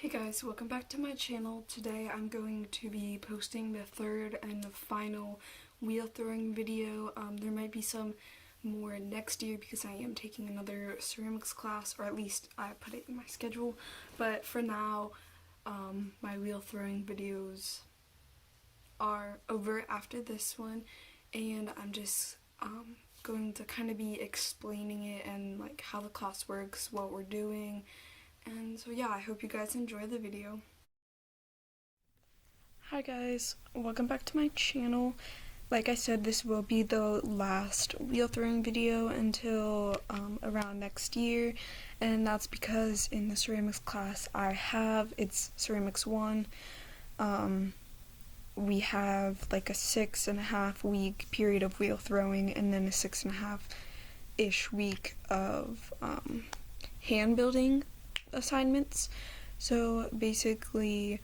Hey guys, welcome back to my channel. Today I'm going to be posting the third and the final wheel throwing video. There might be some more next year because I am taking another ceramics class, or at least I put it in my schedule. But for now, my wheel throwing videos are over after this one, and I'm just going to kind of be explaining it and like how the class works, what we're doing. And so yeah, I hope you guys enjoy the video. Hi guys, welcome back to my channel. Like I said, this will be the last wheel throwing video until around next year, and that's because in the ceramics class it's ceramics 1, we have like a 6.5 week period of wheel throwing and then a 6.5-ish week of hand building assignments. So basically,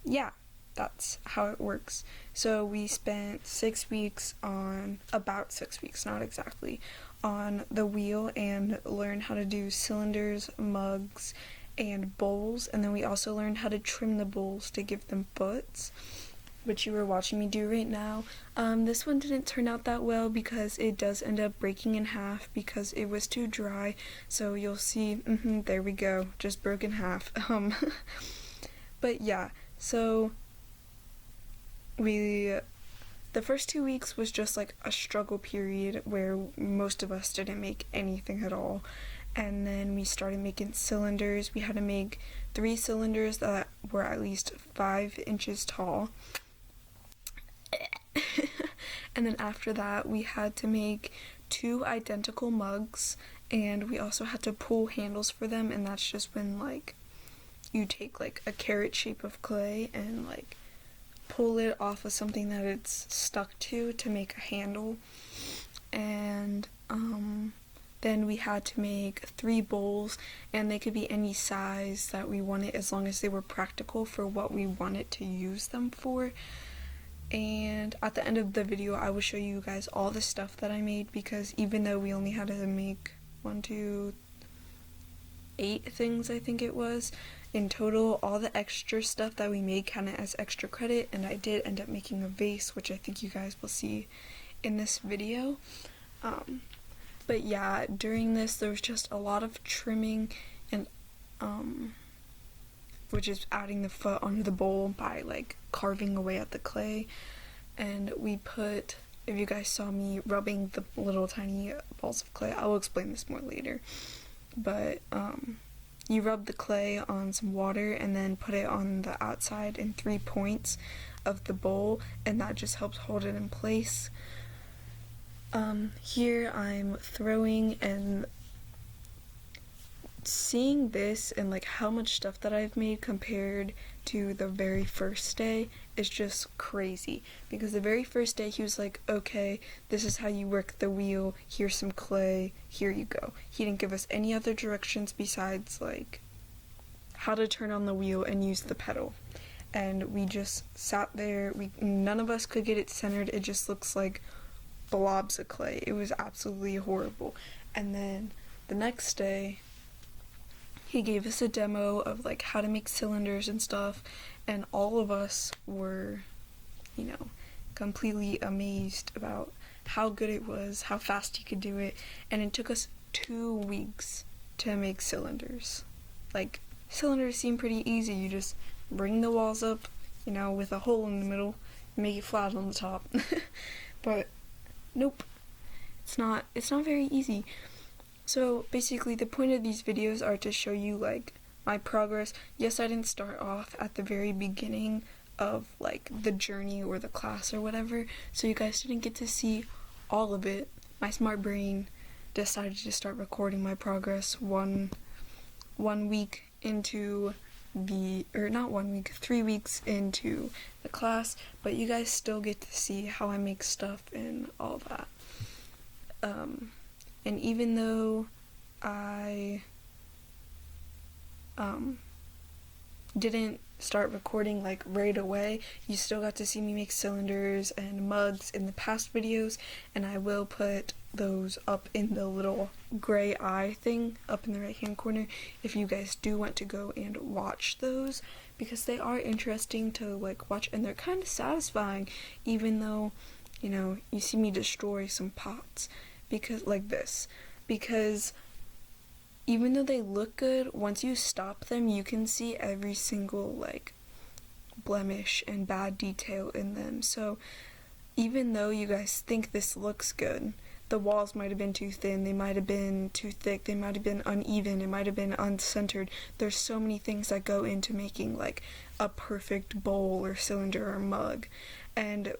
yeah, that's how it works. So we spent 6 weeks about 6 weeks, not exactly, on the wheel and learned how to do cylinders, mugs, and bowls, and then we also learned how to trim the bowls to give them foots, which you are watching me do right now. This one didn't turn out that well because it does end up breaking in half because it was too dry. So you'll see, there we go, just broke in half. But yeah, so the first 2 weeks was just like a struggle period where most of us didn't make anything at all. And then we started making cylinders. We had to make 3 cylinders that were at least 5 inches tall. And then after that we had to make 2 identical mugs, and we also had to pull handles for them, and that's just when like you take like a carrot shape of clay and like pull it off of something that it's stuck to make a handle. And then we had to make 3 bowls, and they could be any size that we wanted as long as they were practical for what we wanted to use them for. And at the end of the video I will show you guys all the stuff that I made, because even though we only had to make 8 things, I think it was in total, all the extra stuff that we made counted as extra credit, and I did end up making a vase, which I think you guys will see in this video. But yeah, during this there was just a lot of trimming and which is adding the foot onto the bowl by like carving away at the clay. And we put, if you guys saw me rubbing the little tiny balls of clay, I will explain this more later, but you rub the clay on some water and then put it on the outside in 3 points of the bowl, and that just helps hold it in place. Here I'm throwing, and seeing this and like how much stuff that I've made compared to the very first day is just crazy, because the very first day he was like, okay, this is how you work the wheel, here's some clay, here you go. He didn't give us any other directions besides like how to turn on the wheel and use the pedal, and we just sat there. None of us could get it centered. It just looks like blobs of clay. It was absolutely horrible. And then the next day he gave us a demo of like how to make cylinders and stuff, and all of us were, completely amazed about how good it was, how fast he could do it. And it took us 2 weeks to make cylinders. Like, cylinders seem pretty easy. You just bring the walls up, with a hole in the middle, make it flat on the top. But nope, it's not very easy. So basically the point of these videos are to show you like my progress. Yes, I didn't start off at the very beginning of like the journey or the class or whatever, so you guys didn't get to see all of it. My smart brain decided to start recording my progress one week into not 1 week, 3 weeks into the class, but you guys still get to see how I make stuff and all that. And even though I didn't start recording like right away, you still got to see me make cylinders and mugs in the past videos, and I will put those up in the little gray eye thing up in the right hand corner if you guys do want to go and watch those, because they are interesting to like watch and they're kind of satisfying, even though, you know, you see me destroy some pots because like this, because even though they look good, once you stop them you can see every single like blemish and bad detail in them. So even though you guys think this looks good, the walls might have been too thin, they might have been too thick, they might have been uneven, it might have been uncentered. There's so many things that go into making like a perfect bowl or cylinder or mug. And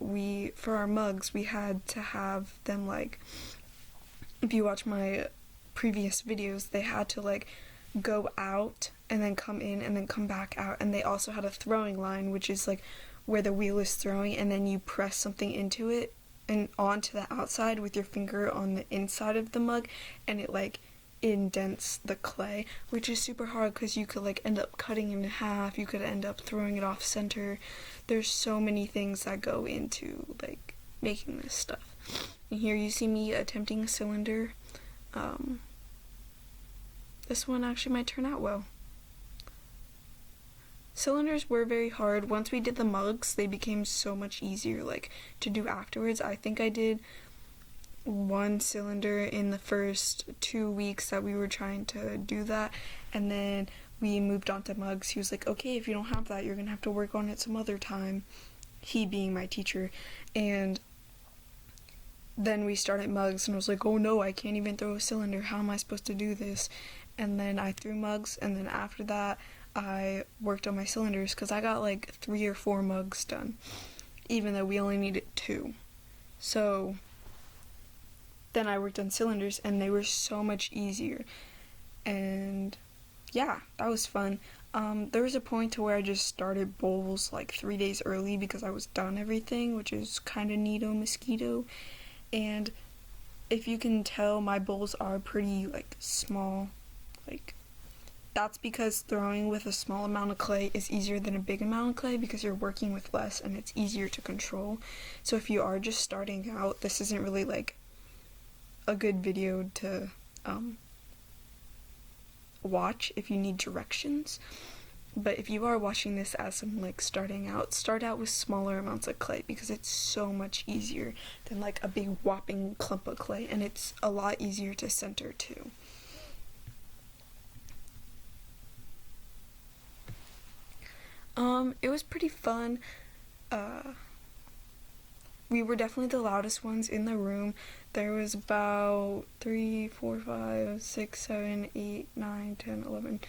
for our mugs, we had to have them like, if you watch my previous videos, they had to like go out and then come in and then come back out. And they also had a throwing line, which is like where the wheel is throwing and then you press something into it and onto the outside with your finger on the inside of the mug, and it like indents the clay, which is super hard because you could like end up cutting it in half, you could end up throwing it off center. There's so many things that go into like making this stuff. And here you see me attempting a cylinder. This one actually might turn out well. Cylinders were very hard. Once we did the mugs, they became so much easier like to do afterwards. I think I did one cylinder in the first 2 weeks that we were trying to do that, and then we moved on to mugs. He was like, okay, if you don't have that, you're gonna have to work on it some other time, he being my teacher. And then we started mugs and I was like, oh no, I can't even throw a cylinder, how am I supposed to do this? And then I threw mugs, and then after that I worked on my cylinders because I got like 3 or 4 mugs done, even though we only needed 2. So then I worked on cylinders and they were so much easier. And yeah, that was fun. There was a point to where I just started bowls like 3 days early because I was done everything, which is kind of neato mosquito. And if you can tell, my bowls are pretty like small. Like, that's because throwing with a small amount of clay is easier than a big amount of clay because you're working with less and it's easier to control. So if you are just starting out, this isn't really like a good video to watch if you need directions. But if you are watching this as I'm like starting out, start out with smaller amounts of clay because it's so much easier than like a big whopping clump of clay, and it's a lot easier to center too. It was pretty fun. We were definitely the loudest ones in the room. There was about 3, 4, 5, 6, 7, 8, 9, 10, 11,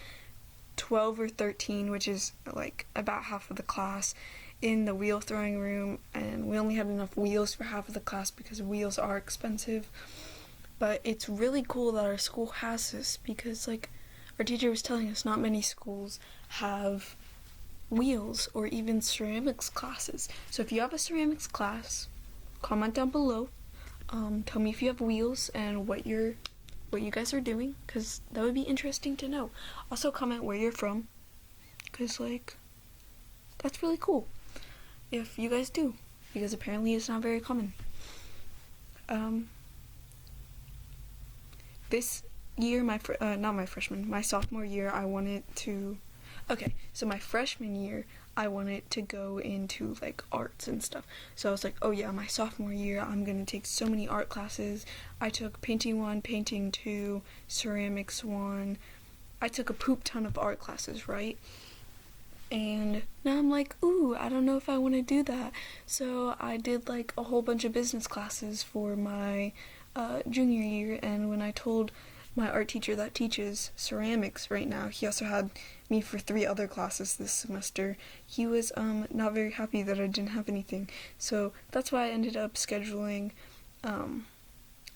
12 or 13, which is like about half of the class, in the wheel throwing room, and we only had enough wheels for half of the class because wheels are expensive. But it's really cool that our school has this because like our teacher was telling us not many schools have wheels or even ceramics classes. So if you have a ceramics class, comment down below. Tell me if you have wheels and what you guys are doing, because that would be interesting to know. Also comment where you're from, because like that's really cool if you guys do, because apparently it's not very common. This year, my sophomore year, I wanted to so my freshman year, I wanted to go into like arts and stuff. So I was like, oh yeah, my sophomore year, I'm gonna take so many art classes. I took painting 1, painting 2, ceramics 1. I took a poop ton of art classes, right? And now I'm like, ooh, I don't know if I want to do that. So I did like a whole bunch of business classes for my junior year, and when I told my art teacher that teaches ceramics right now, he also had me for 3 other classes this semester. He was not very happy that I didn't have anything. So that's why I ended up scheduling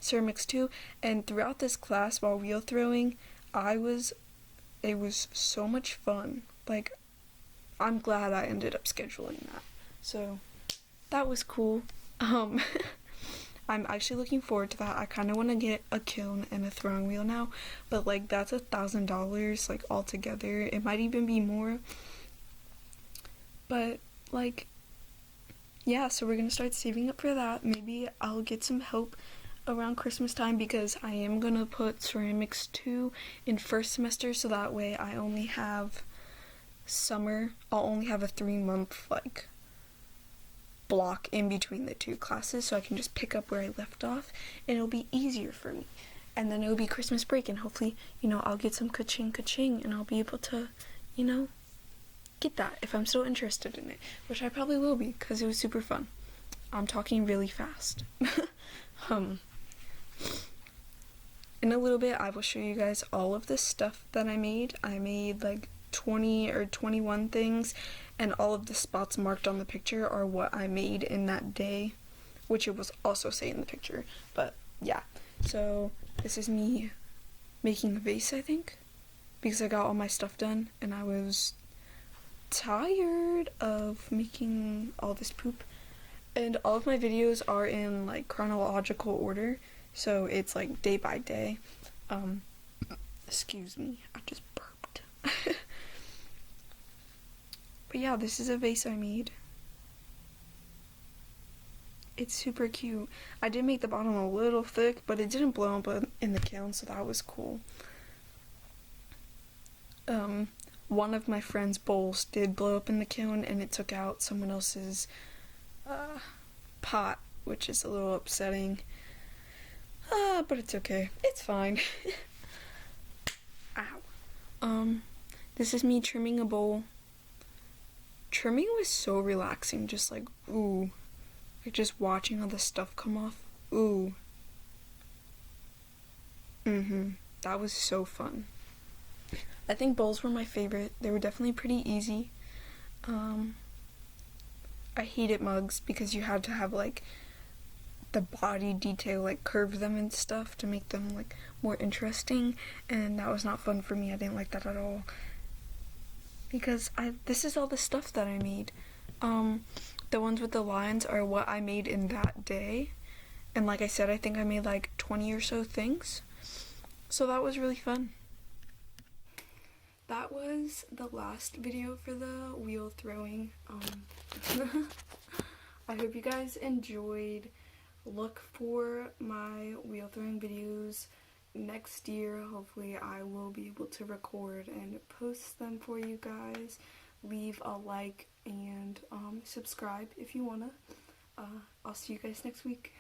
ceramics 2. And throughout this class, while wheel throwing, it was so much fun. Like, I'm glad I ended up scheduling that. So that was cool. I'm actually looking forward to that. I kind of want to get a kiln and a throwing wheel now, but like that's $1,000 like all together. It might even be more. But like, yeah, so we're gonna start saving up for that. Maybe I'll get some help around Christmas time because I am gonna put ceramics 2 in first semester, so that way I only have summer. I'll only have a 3-month like block in between the 2 classes, so I can just pick up where I left off, and it'll be easier for me. And then it'll be Christmas break, and hopefully, I'll get some ka-ching, and I'll be able to, get that if I'm still interested in it, which I probably will be, because it was super fun. I'm talking really fast. In a little bit, I will show you guys all of the stuff that I made. I made like 20 or 21 things, and all of the spots marked on the picture are what I made in that day, which it was also say in the picture. But yeah, so this is me making a vase, I think, because I got all my stuff done and I was tired of making all this poop. And all of my videos are in like chronological order, so it's like day by day. Excuse me, I just burped. But yeah, this is a vase I made. It's super cute. I did make the bottom a little thick, but it didn't blow up in the kiln, so that was cool. One of my friend's bowls did blow up in the kiln, and it took out someone else's pot, which is a little upsetting. But it's okay. It's fine. Ow. This is me trimming a bowl. Trimming was so relaxing, just like, ooh. Like, just watching all the stuff come off. Ooh. That was so fun. I think bowls were my favorite. They were definitely pretty easy. I hated mugs because you had to have, like, the body detail, like, curve them and stuff to make them, like, more interesting, and that was not fun for me. I didn't like that at all. Because this is all the stuff that I made. The ones with the lines are what I made in that day. And like I said, I think I made like 20 or so things. So that was really fun. That was the last video for the wheel throwing. I hope you guys enjoyed. Look for my wheel throwing videos next year. Hopefully I will be able to record and post them for you guys. Leave a like and subscribe if you wanna. I'll see you guys next week.